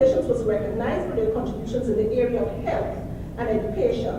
was recognized for their contributions in the area of health and education.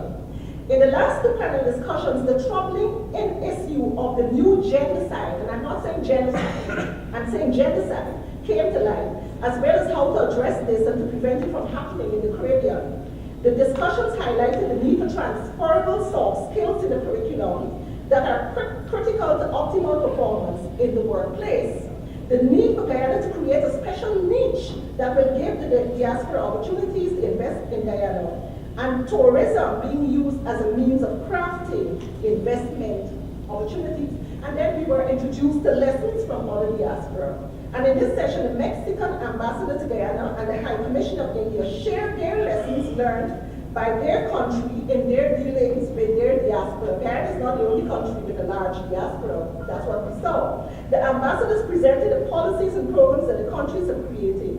In the last two panel discussions, the troubling issue of the new genocide, and I'm not saying genocide, I'm saying genocide, came to light, as well as how to address this and to prevent it from happening in the Caribbean. The discussions highlighted the need for transferable soft skills in the curriculum that are critical to optimal performance in the workplace. The need for Guyana to create a special niche that will give the diaspora opportunities to invest in Guyana, and tourism being used as a means of crafting investment opportunities. And then we were introduced to lessons from other diaspora. And in this session, the Mexican ambassador to Guyana and the High Commission of India shared their lessons learned by their country in their dealings with their diaspora. Guyana is not the only country with a large diaspora. That's what we saw. The ambassadors presented the policies and programs that the countries have created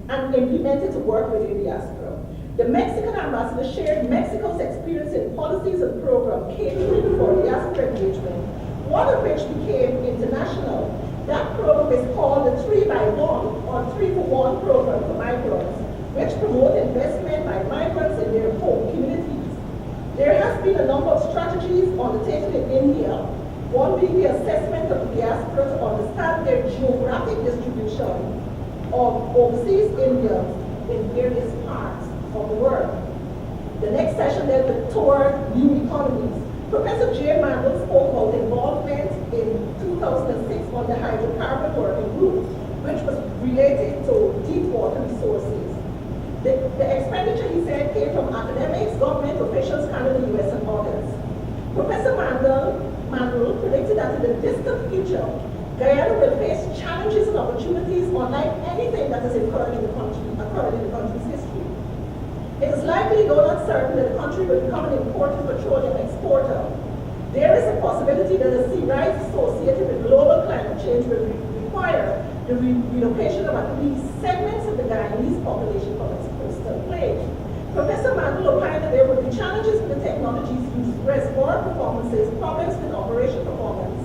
and implemented to work with their diaspora. The Mexican ambassador shared Mexico's experience in policies and programs catering for diaspora engagement, one of which became international. That program is called the 3x1 or 3-for-1 program for migrants, which promote investment by migrants in their home communities. There has been a number of strategies undertaken in India, one being the assessment of the diaspora to understand their geographic distribution of overseas Indians in various parts of the world. The next session then toward new economies. Professor J. Mandel spoke about involvement in 2006 on the hydrocarbon working group, which was related to deep water resources. The expenditure, he said, came from academics, government officials, Canada, US, and others. Professor Mandel predicted that in the distant future, Guyana will face challenges and opportunities unlike anything that has occurred in the country's history. It is likely, though not certain, that the country will become an important petroleum exporter. There is a possibility that the sea rise associated with global climate change will require the relocation of at least segments of the Guyanese population from its coastal plain. Professor Mandel opined that there would be challenges with the technologies used, reservoir performances, problems with operation performance,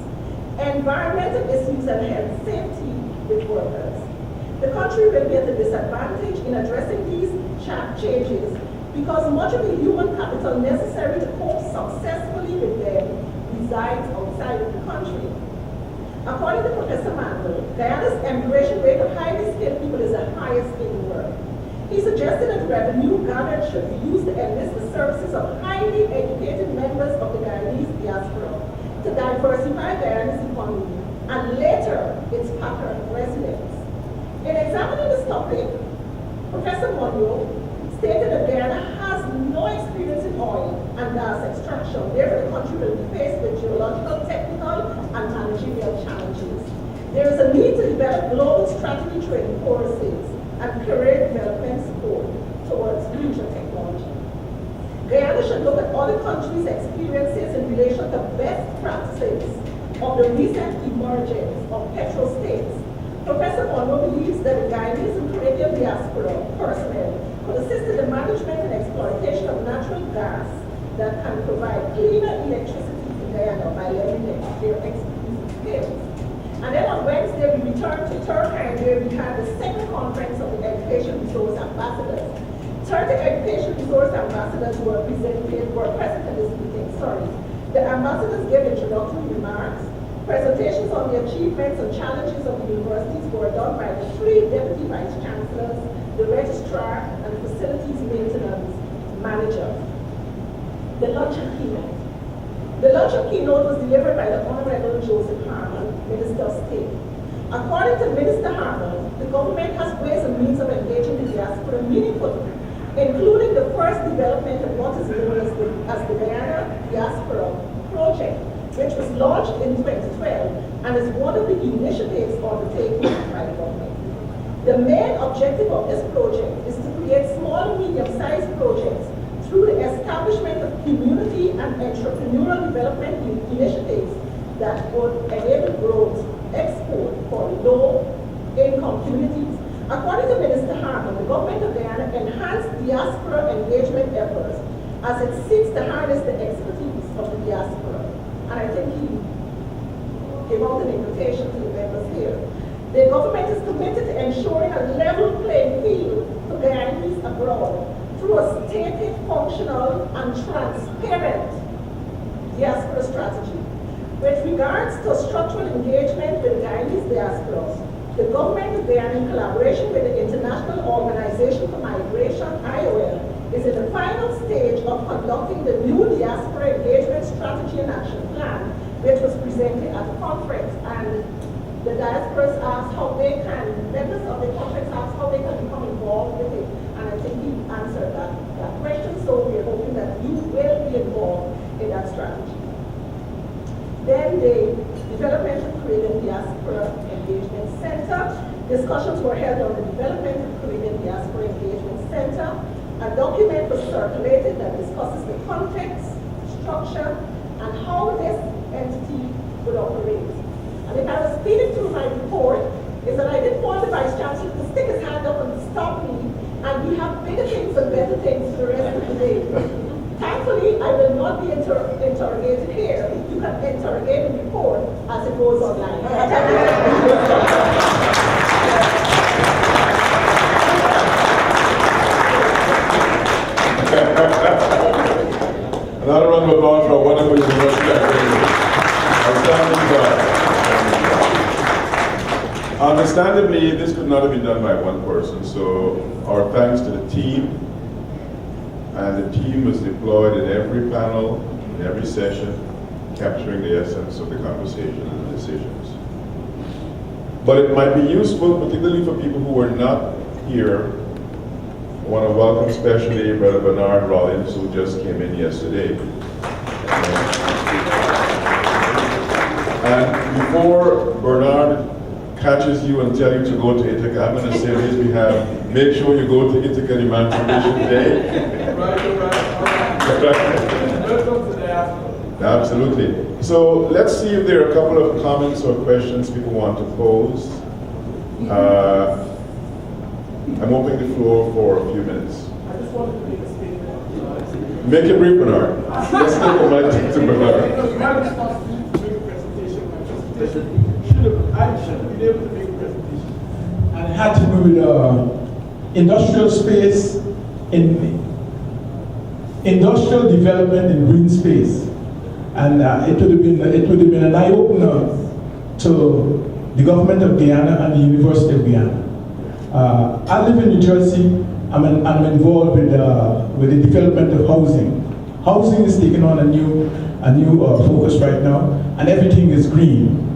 environmental issues, and health safety with workers. The country will be at a disadvantage in addressing these changes because much of the human capital necessary to cope successfully with them resides outside of the country. According to Professor Mandel, Guyana's emigration rate of highly skilled people is the highest in the world. He suggested that revenue gathered should be used to enlist the services of highly educated members of the Guyanese diaspora to diversify Guyana's economy and later its pattern residents. In examining this topic, Professor Monroe stated that Guyana has no experience in oil and gas extraction. Therefore, the country will be faced with geological, technical, and managerial challenges. There is a need to develop global strategy training courses and career development support towards future technology. Guyana should look at other countries' experiences in relation to best practices of the recent emergence of petrostates. Professor Monroe believes that the Guyanese and Caribbean diaspora personnel could assist in the management and exploitation of natural gas that can provide cleaner electricity to Guyana by leveraging their expertise and skills. And then on Wednesday, we returned to Turkey, where we had the second conference of the Education Resource Ambassadors. 30 Education Resource Ambassadors were present at this meeting. The ambassadors gave introductory remarks. Presentations on the achievements and challenges of the universities were done by the 3 deputy vice chancellors, the registrar, and the facilities maintenance manager. The luncheon keynote. The luncheon keynote was delivered by the Honorable Joseph Harman, Minister of State. According to Minister Harman, the government has ways and means of engaging the diaspora meaningfully, including the first development of what is known as the Guyana Diaspora Project, which was launched in 2012 and is one of the initiatives undertaken by the government. The main objective of this project is to create small and medium-sized projects through the establishment of community and entrepreneurial development initiatives that would enable growth, export for low-income communities. According to Minister Harman, the government of Guyana enhanced diaspora engagement efforts as it seeks to harness the expertise of the diaspora. And I think he gave out an invitation to the members here. The government is committed to ensuring a level playing field abroad through a stated, functional, and transparent diaspora strategy. With regards to structural engagement with Guyanese diasporas, the government of Guyana, in collaboration with the International Organization for Migration, IOM, is in the final stage of conducting the new Diaspora Engagement Strategy and Action Plan, which was presented at the conference. And the diasporas asked how they can, members of the conference asked how they can become involved with it. And I think he answered that question, so we're hoping that you will be involved in that strategy. Then the development of Caribbean Diaspora Engagement Center. Discussions were held on the development of Caribbean Diaspora Engagement Center. A document was circulated that discusses the context, structure, and how this entity would operate. And if I was speeding through my report, is that I didn't want the Vice Chancellor to stick his hand up and stop me, and we have bigger things and better things for the rest of the day. Thankfully, I will not be interrogated here. You can interrogate the report as it goes online. Another round of applause for a wonderful university activity. Outstanding job. Understandably, this could not have been done by one person, so our thanks to the team. And the team was deployed in every panel, in every session, capturing the essence of the conversation and the decisions. But it might be useful, particularly for people who were not here. I want to welcome especially Brother Bernard Rollins, who just came in yesterday. And before Bernard catches you and tells you to go to Ithaca, I'm going to say on his behalf, make sure you go to Ithaca Emancipation Day. Absolutely. So let's see if there are a couple of comments or questions people want to pose. I'm opening the floor for a few minutes. I just wanted to make a statement. Make it brief, Bernard. Let's take the mic to Bernard. Because my responsibility to make a presentation, I should have been able to make a presentation. And it had to do with industrial space in industrial development in green space, and it would have been an eye opener to the government of Guyana and the University of Guyana. I live in New Jersey. I'm involved with the development of housing. Housing is taking on a new focus right now, and everything is green.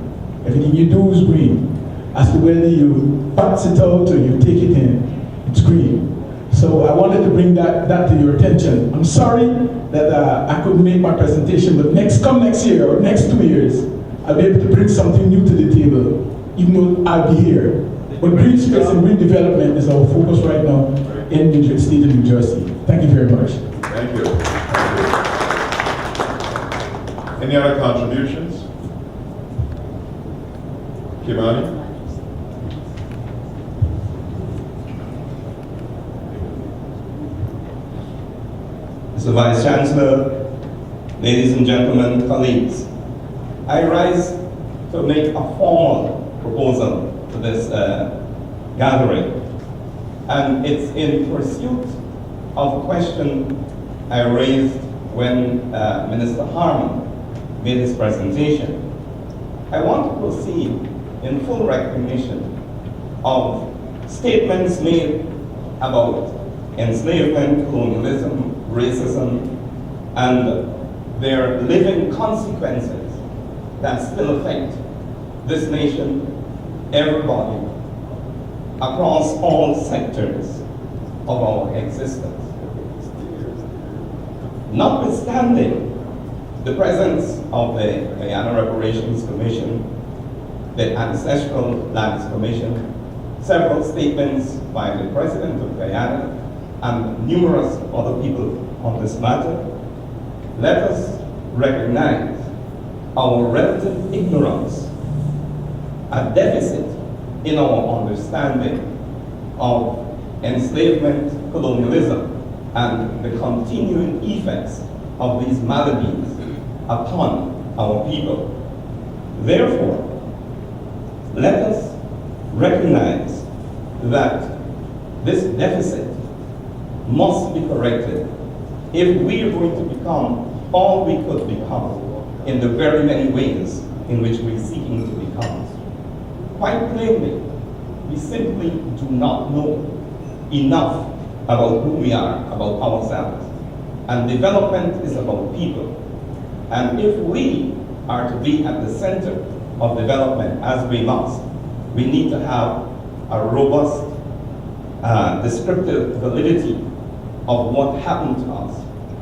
Everything you do is green. As to whether you box it out or you take it in, it's green. So I wanted to bring that to your attention. I'm sorry that I couldn't make my presentation, but next year or next 2 years, I'll be able to bring something new to the table, even though I'll be here. But green space and green development is our focus right now in the state of New Jersey. Thank you very much. Thank you. Any other contributions? Kimani? Mr. Vice Chancellor, ladies and gentlemen, colleagues, I rise to make a formal proposal to this gathering, and it's in pursuit of a question I raised when Minister Harmon made his presentation. I want to proceed in full recognition of statements made about enslavement, colonialism, racism, and their living consequences that still affect this nation, everybody, across all sectors of our existence. Notwithstanding the presence of the Guyana Reparations Commission, the Ancestral Lands Commission, several statements by the President of Guyana, and numerous other people on this matter, let us recognize our relative ignorance, a deficit in our understanding of enslavement, colonialism, and the continuing effects of these maladies upon our people. Therefore, let us recognize that this deficit must be corrected if we are going to become all we could become in the very many ways in which we're seeking to become. Quite plainly, we simply do not know enough about who we are, about ourselves. And development is about people. And if we are to be at the center of development, as we must, we need to have a robust, descriptive validity of what happened to us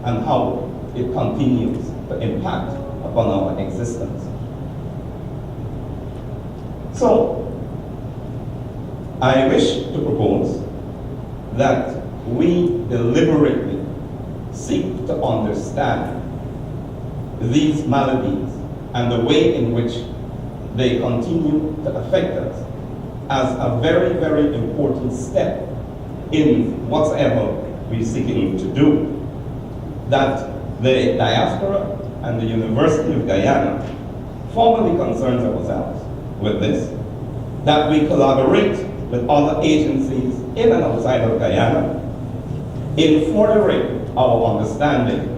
and how it continues to impact upon our existence. So, I wish to propose that we deliberately seek to understand these maladies and the way in which they continue to affect us as a very, very important step in whatever we're seeking to do. That the Diaspora and the University of Guyana formally concerns ourselves with this, that we collaborate with other agencies in and outside of Guyana in furthering our understanding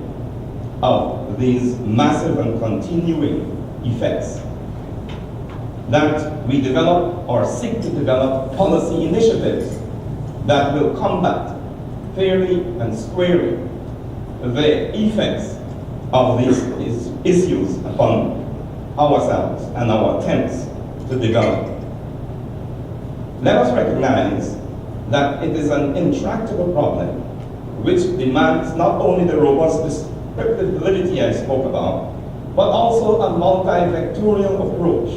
of these massive and continuing effects, that we develop or seek to develop policy initiatives that will combat fairly and squarely the effects of these issues upon ourselves and our attempts to develop. Let us recognize that it is an intractable problem which demands not only the robust descriptive validity I spoke about, but also a multi-vectorial approach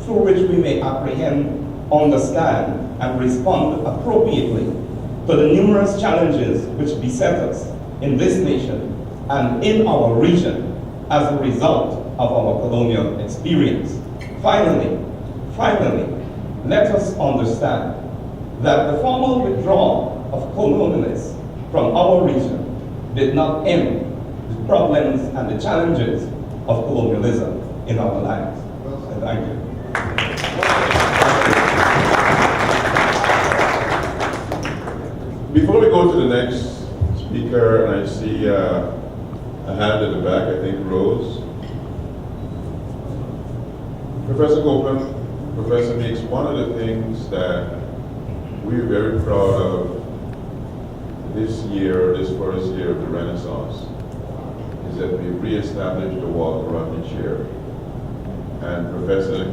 through which we may apprehend, understand, and respond appropriately to the numerous challenges which beset us in this nation and in our region as a result of our colonial experience. Finally, let us understand that the formal withdrawal of colonialists from our region did not end the problems and the challenges of colonialism in our lives. Thank you. Before we go to the next speaker, and I see a hand in the back, I think Rose. Professor Copeland, Professor Meeks, one of the things that we're very proud of this year, this first year of the Renaissance, is that we reestablished the Walter Rodney Chair. And Professor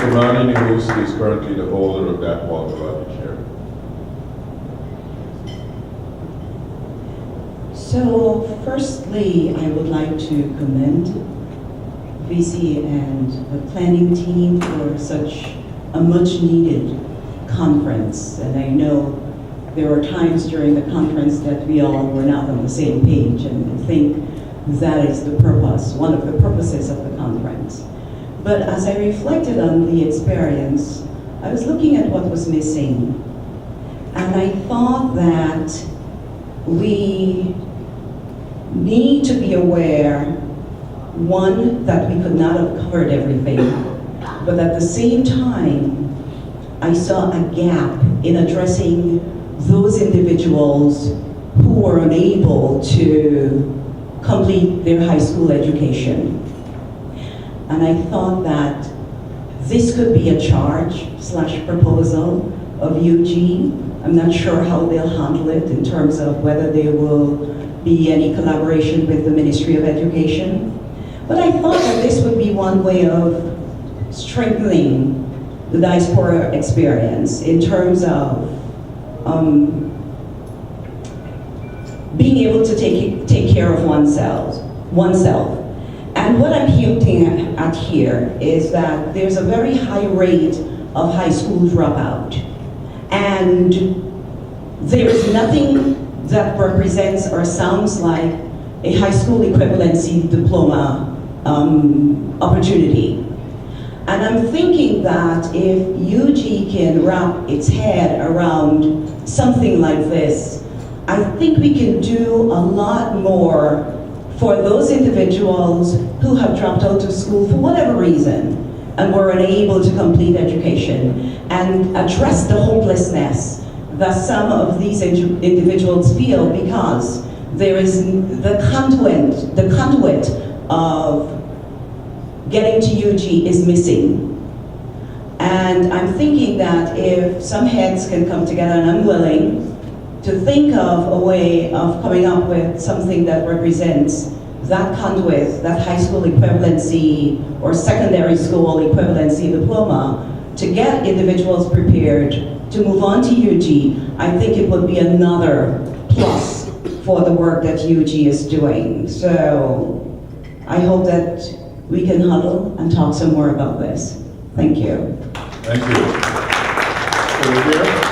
Kimani Nigusi is currently the holder of that Walter Rodney Chair. So, firstly, I would like to commend VC and the planning team for such a much-needed conference. And I know there were times during the conference that we all were not on the same page, and I think that is the purpose, one of the purposes of the conference. But as I reflected on the experience, I was looking at what was missing, and I thought that we need to be aware, one, that we could not have covered everything, but at the same time, I saw a gap in addressing those individuals who were unable to complete their high school education. And I thought that this could be a charge/proposal of UG. I'm not sure how they'll handle it in terms of whether there will be any collaboration with the Ministry of Education. But I thought that this would be one way of strengthening the diaspora experience in terms of being able to take care of oneself. And what I'm hinting at here is that there's a very high rate of high school dropout. And there is nothing that represents or sounds like a high school equivalency diploma opportunity. And I'm thinking that if UG can wrap its head around something like this, I think we can do a lot more for those individuals who have dropped out of school for whatever reason. and were unable to complete education, and address the hopelessness that some of these individuals feel because there is the conduit of getting to UG is missing. And I'm thinking that if some heads can come together, and I'm willing to think of a way of coming up with something that represents that conduit, that high school equivalency or secondary school equivalency diploma, to get individuals prepared to move on to UG, I think it would be another plus for the work that UG is doing. So I hope that we can huddle and talk some more about this. Thank you. Thank you. Over here.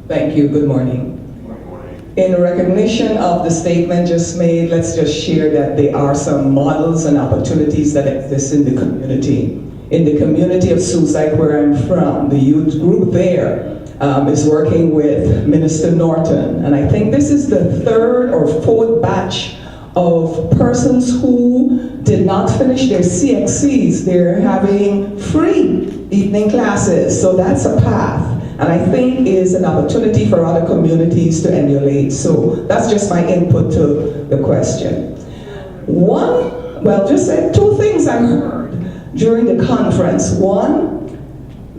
Thank you. Good morning. Good morning. In recognition of the statement just made, let's just share that there are some models and opportunities that exist in the community. In the community of Suicide, where I'm from, the youth group there is working with Minister Norton. And I think this is the third or fourth batch of persons who did not finish their CXCs. They're having free evening classes. So that's a path. And I think is an opportunity for other communities to emulate. So that's just my input to the question. Two things I heard during the conference. One,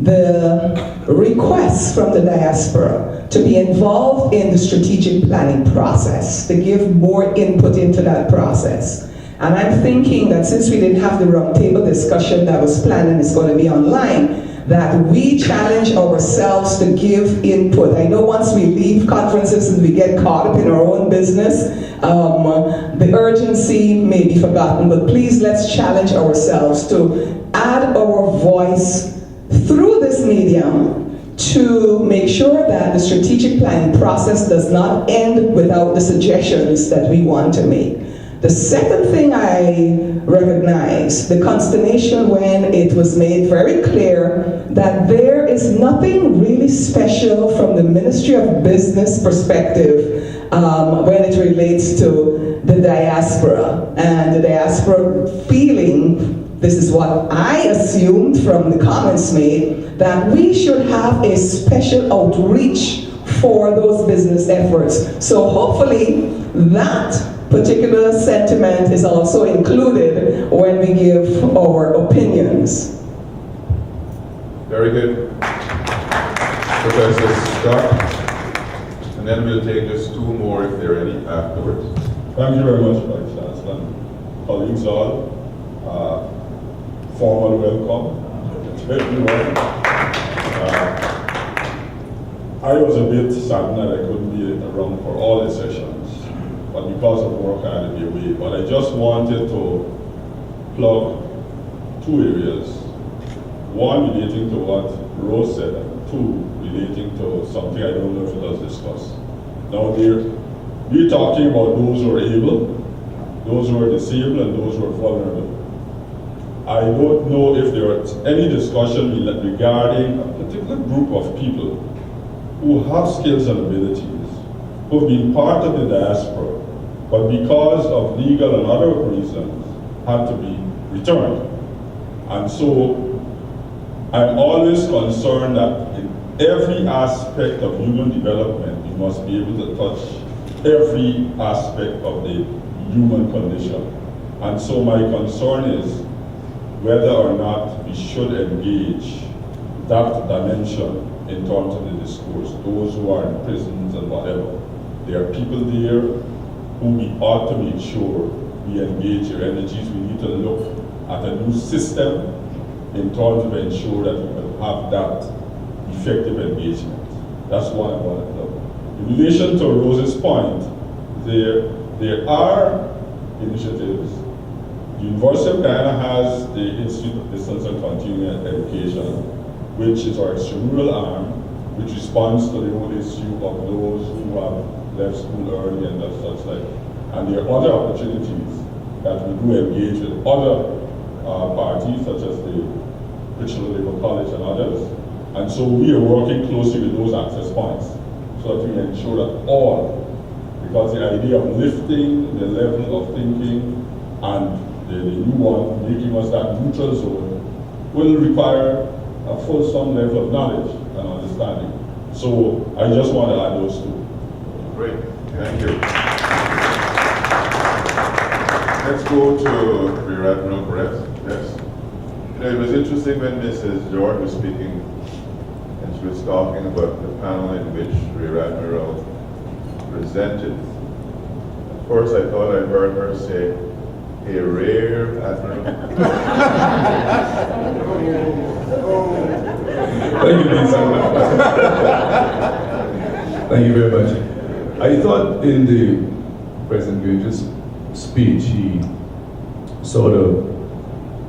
the request from the diaspora to be involved in the strategic planning process, to give more input into that process. And I'm thinking that since we didn't have the roundtable discussion that was planned and is going to be online, that we challenge ourselves to give input. I know once we leave conferences and we get caught up in our own business, the urgency may be forgotten, but please let's challenge ourselves to add our voice through this medium to make sure that the strategic planning process does not end without the suggestions that we want to make. The second thing I recognize, the consternation when it was made very clear that there is nothing really special from the Ministry of Business perspective when it relates to the diaspora. And the diaspora feeling, this is what I assumed from the comments made, that we should have a special outreach for those business efforts. So hopefully that particular sentiment is also included when we give our opinions. Very good. Professor Scott. And then we'll take just two more if there are any afterwards. Thank you very much, Vice Chancellor. Colleagues all, formal welcome. It's great to be here. I was a bit saddened that I couldn't be around for all the sessions. But because of work, I had to be away. But I just wanted to plug two areas. One relating to what Rose said, and two relating to something I don't know if it was discussed. Now, we're talking about those who are able, those who are disabled, and those who are vulnerable. I don't know if there was any discussion regarding a particular group of people who have skills and abilities, who have been part of the diaspora, but because of legal and other reasons, had to be returned. And so, I'm always concerned that in every aspect of human development, you must be able to touch every aspect of the human condition. And so my concern is whether or not we should engage that dimension in terms of the discourse. Those who are in prisons and whatever, there are people there who we ought to make sure we engage their energies. We need to look at a new system in terms of ensure that we will have that effective engagement. That's what I want to know. In relation to Rose's point, there are initiatives. The University of Guyana has the Institute of Distance and Continuing Education, which is our extramural arm, which responds to the whole issue of those who have left school early and such like. And there are other opportunities that we do engage with other parties, such as the Richard Labour College and others. And so we are working closely with those access points so that we ensure that all because the idea of lifting the level of thinking and the new one, making us that neutral zone, will require a fulsome level of knowledge and understanding. So I just want to add those two. Great, thank you. Let's go to Rear Admiral Brett. Yes. You know, it was interesting when Mrs. George was speaking and she was talking about the panel in which Rear Admiral presented. Of course, I thought I heard her say, a rare admiral. Thank you, Vincent. Thank you very much. I thought in the President Granger's speech, he sort of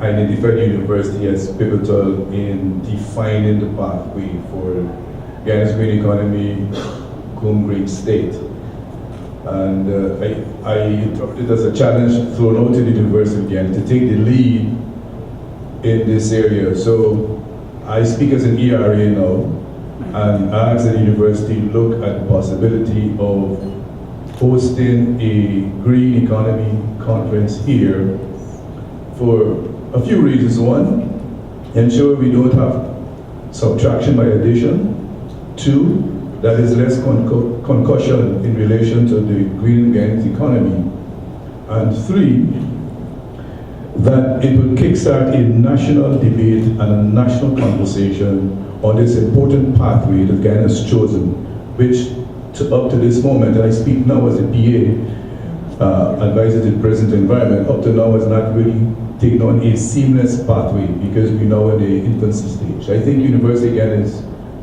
identified the university as pivotal in defining the pathway for Guyana's green economy, green state. And I interpret it as a challenge thrown out to the University of Guyana to take the lead in this area. So I speak as an ERA now, and ask the university to look at the possibility of hosting a green economy conference here for a few reasons. One, ensure we don't have subtraction by addition. Two, that is less concussion in relation to the green Guyana's economy. And three, that it will kickstart a national debate and a national conversation on this important pathway that Guyana has chosen, which up to this moment, and I speak now as a PA, advisor to the present environment, up to now has not really taken on a seamless pathway because we're now in the infancy stage. I think University of Guyana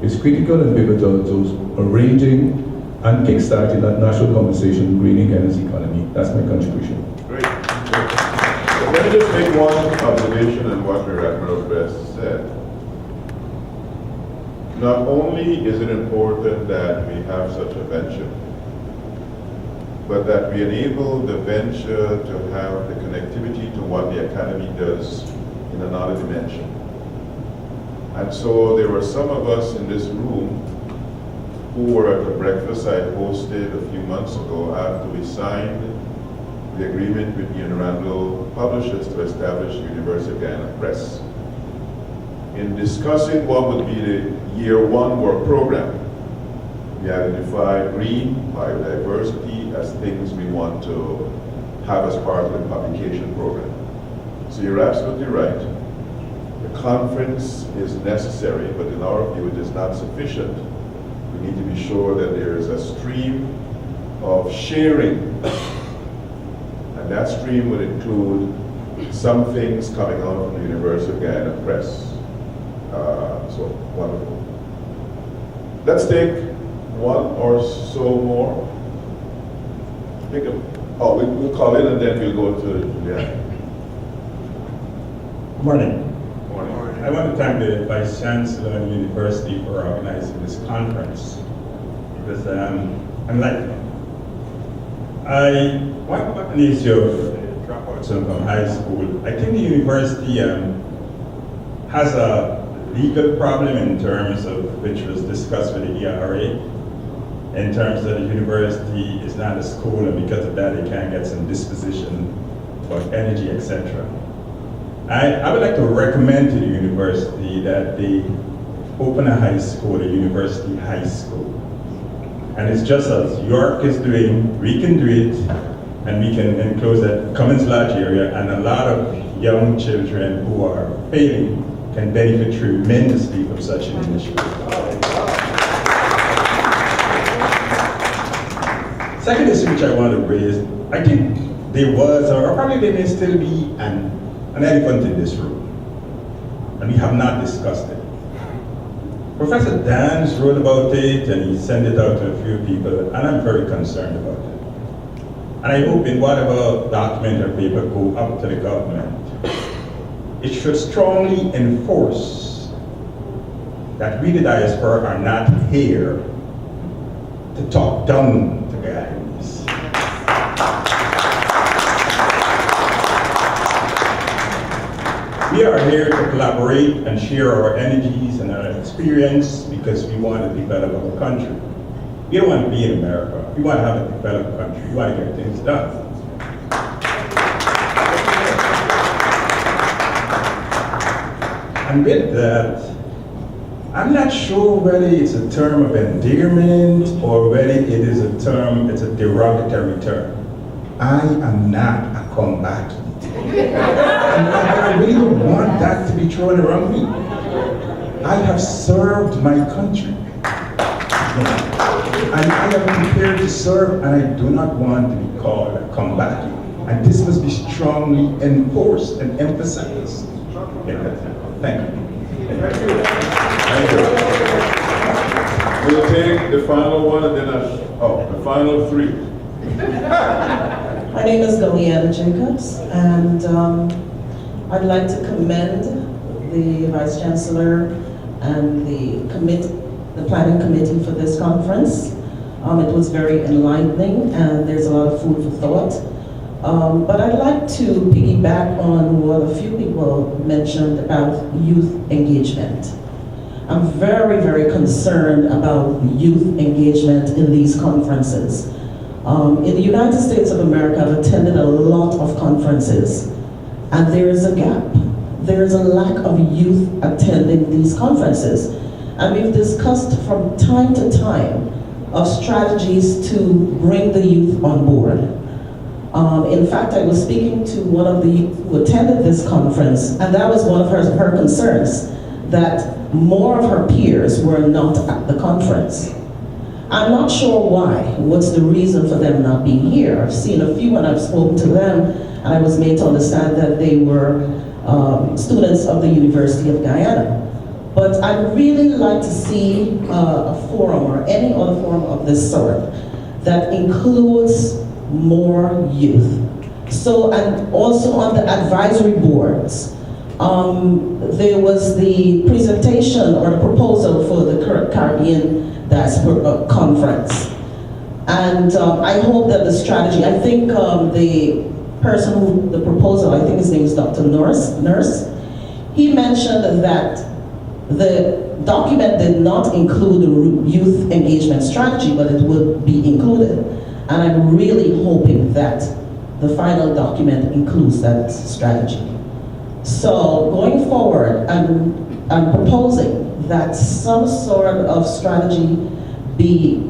is critical and pivotal to arranging and kickstarting that national conversation, greening Guyana's economy. That's my contribution. Great. So let me just make one observation on what Rear Admiral Best said. Not only is it important that we have such a venture, but that we enable the venture to have the connectivity to what the academy does in another dimension. And so there were some of us in this room who were at the breakfast I hosted a few months ago after we signed the agreement with Ian Randall Publishers to establish University of Guyana Press. In discussing what would be the year one work program, we identified green, biodiversity as things we want to have as part of the publication program. So you're absolutely right. The conference is necessary, but in our view, it is not sufficient. We need to be sure that there is a stream of sharing, and that stream would include some things coming out from the University of Guyana Press. So wonderful. Let's take one or so more. We'll call in and then we'll go to Juliana. Good morning. Morning. I want to thank the Vice Chancellor and University for organizing this conference because I'm like, I want to back on the issue of dropouts from high school. I think the university has a legal problem in terms of which was discussed with the ERA, in terms that the university is not a school and because of that they can't get some disposition about energy, etc. I would like to recommend to the university that they open a high school, a university high school. And it's just as York is doing, we can do it, and we can enclose that Commons Lodge area, and a lot of young children who are failing can benefit tremendously from such an initiative. Second issue which I want to raise, I think there was, or probably there may still be, an elephant in this room, and we have not discussed it. Professor Dans wrote about it, and he sent it out to a few people, and I'm very concerned about it. And I hope in whatever document or paper go up to the government, it should strongly enforce that we, the diaspora, are not here to talk down to Guyanese. We are here to collaborate and share our energies and our experience because we want to develop our country. We don't want to be in America. We want to have a developed country. We want to get things done. And with that, I'm not sure whether it's a term of endearment or whether it is it's a derogatory term. I am not a combatant. I really don't want that to be thrown around me. I have served my country. And I am prepared to serve, and I do not want to be called a combatant. And this must be strongly enforced and emphasized. Thank you. Thank you. Thank you. We'll take the final one and then the final three. My name is Guyana Jacobs, and I'd like to commend the Vice Chancellor and the planning committee for this conference. It was very enlightening, and there's a lot of food for thought. But I'd like to piggyback on what a few people mentioned about youth engagement. I'm very, very concerned about youth engagement in these conferences. In the United States of America, I've attended a lot of conferences, and there is a gap. There is a lack of youth attending these conferences. And we've discussed from time to time of strategies to bring the youth on board. In fact, I was speaking to one of the youth who attended this conference, and that was one of her concerns, that more of her peers were not at the conference. I'm not sure why. What's the reason for them not being here? I've seen a few and I've spoken to them, and I was made to understand that they were students of the University of Guyana. But I'd really like to see a forum or any other forum of this sort that includes more youth. So, and also on the advisory boards, there was the presentation or the proposal for the Caribbean Diaspora conference. And I hope that the strategy, I think the person who, the proposal, I think his name is Dr. Nurse, he mentioned that the document did not include the youth engagement strategy, but it would be included. And I'm really hoping that the final document includes that strategy. So going forward, I'm proposing that some sort of strategy be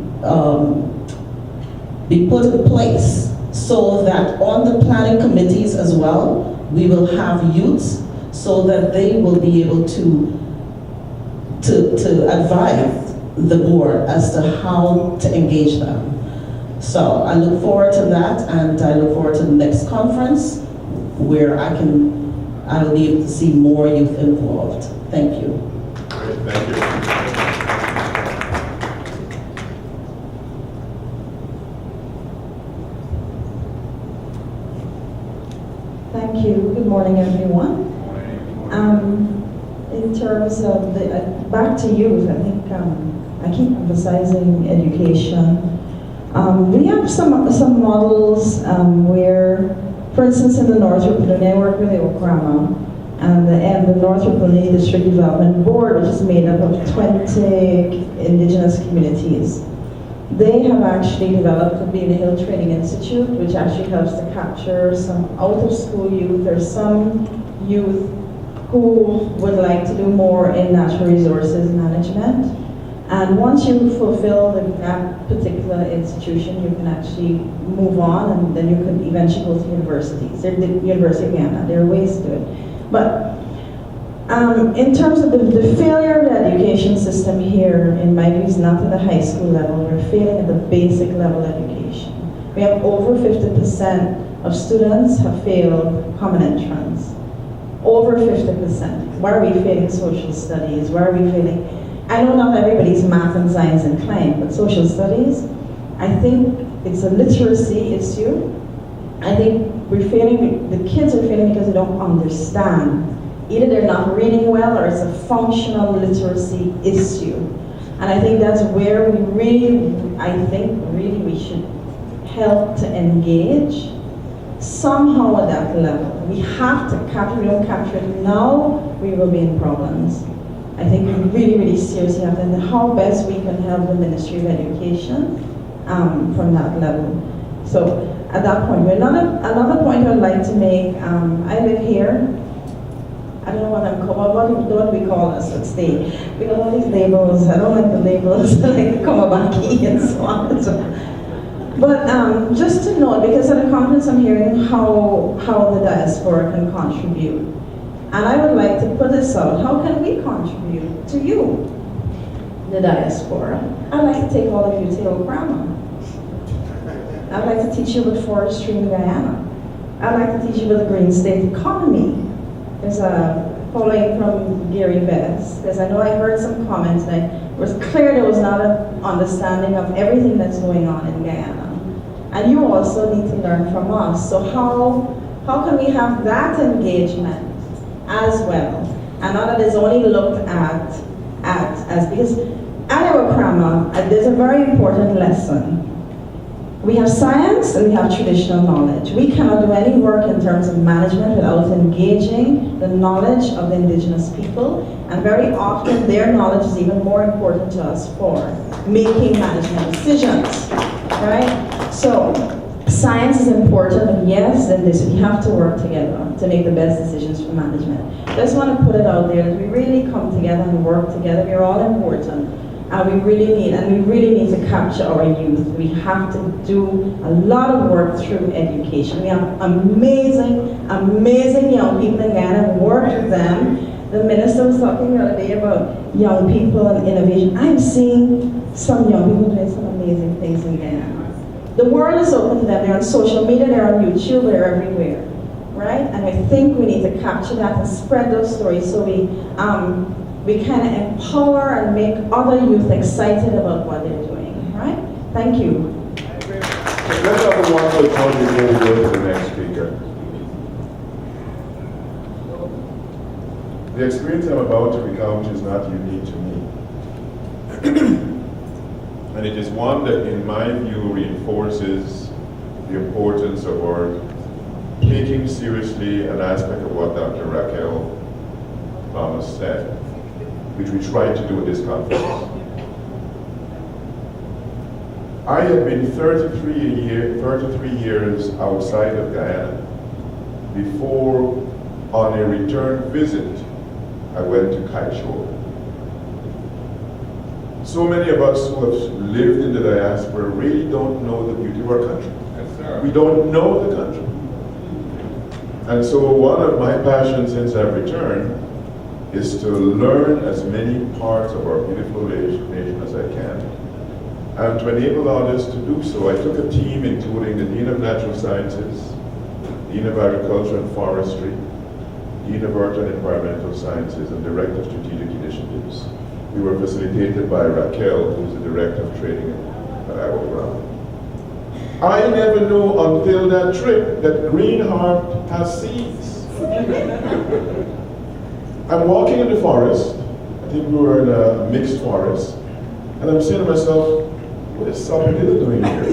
put in place so that on the planning committees as well, we will have youths so that they will be able to advise the board as to how to engage them. So I look forward to that, and I look forward to the next conference where I'll be able to see more youth involved. Thank you. Great, thank you. Thank you. Good morning, everyone. In terms of the back to youth, I think I keep emphasizing education. We have some models where, for instance, in the Northrop Plenary, I work with the Okrama, and the Northrop Plenary District Development Board, which is made up of 20 indigenous communities. They have actually developed the Bean Hill Training Institute, which actually helps to capture some out-of-school youth or some youth who would like to do more in natural resources management. And once you fulfill that particular institution, you can actually move on, and then you can eventually go to universities. The University of Guyana, there are ways to do it. But in terms of the failure of the education system here, in my view, is not at the high school level. We're failing at the basic level education. We have over 50% of students have failed common entrance. Over 50%. Why are we failing social studies? Why are we failing? I know not everybody's math and science inclined, but social studies, I think it's a literacy issue. I think we're failing, the kids are failing because they don't understand. Either they're not reading well, or it's a functional literacy issue. And I think that's where we really, we should help to engage somehow at that level. We have to capture, if we don't capture it now, we will be in problems. I think we really, really seriously have to, and how best we can help the Ministry of Education from that level. So at that point, another point I'd like to make, I live here. I don't know what I'm called, what we call us at state. We got all these labels, I don't like the labels, like Komabaki and so on and so on. But just to note, because at the conference I'm hearing how the diaspora can contribute. And I would like to put this out, how can we contribute to you, the diaspora? I'd like to take all of you to Okrama. I'd like to teach you about forestry in Guyana. I'd like to teach you about the green state economy. There's a following from Gary Vest, because I know I heard some comments and it was clear there was not an understanding of everything that's going on in Guyana. And you also need to learn from us. So how can we have that engagement as well? And not that it's only looked at as, because at Okrama, there's a very important lesson. We have science and we have traditional knowledge. We cannot do any work in terms of management without engaging the knowledge of the indigenous people, and very often their knowledge is even more important to us for making management decisions, right? So science is important, and yes, then we have to work together to make the best decisions for management. I just want to put it out there that we really come together and work together. We're all important. And we really need to capture our youth. We have to do a lot of work through education. We have amazing, amazing young people in Guyana. Work with them. The minister was talking the other day about young people and innovation. I'm seeing some young people doing some amazing things in Guyana. The world is open to them. They're on social media, they're on YouTube, they're everywhere, right? And I think we need to capture that and spread those stories so we can empower and make other youth excited about what they're doing, right? Thank you. Let's have a wonderful applause before we go to the next speaker. The experience I'm about to recount is not unique to me. And it is one that, in my view, reinforces the importance of our taking seriously an aspect of what Dr. Raquel Thomas said, which we tried to do at this conference. I have been 33 years outside of Guyana before, on a return visit, I went to Kaishore. So many of us who have lived in the diaspora really don't know the beauty of our country. Yes, sir. We don't know the country. And so one of my passions since I've returned is to learn as many parts of our beautiful nation as I can. And to enable others to do so, I took a team including the Dean of Natural Sciences, Dean of Agriculture and Forestry, Dean of Earth and Environmental Sciences, and Director of Strategic Initiatives. We were facilitated by Raquel, who's the Director of Training at Diaspora. I never knew until that trip that green heart has seeds. I'm walking in the forest. I think we were in a mixed forest. And I'm saying to myself, what is sapodilla doing here?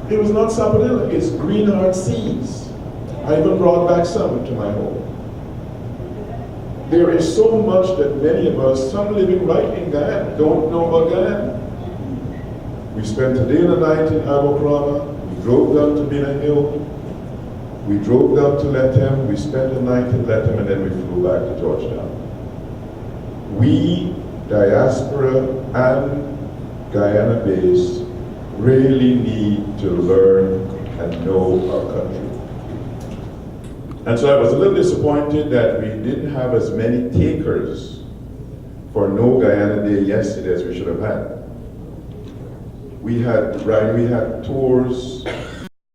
It was not sapodilla, it's green heart seeds. I even brought back some to my home. There is so much that many of us, some living right in Guyana, don't know about Guyana. We spent a day and a night in Abercrombie. We drove down to Mina Hill. We drove down to Lethem. We spent a night in Lethem, and then we flew back to Georgetown. We, Diaspora and Guyana base, really need to learn and know our country. And so I was a little disappointed that we didn't have as many takers for No Guyana Day yesterday as we should have had. We had tours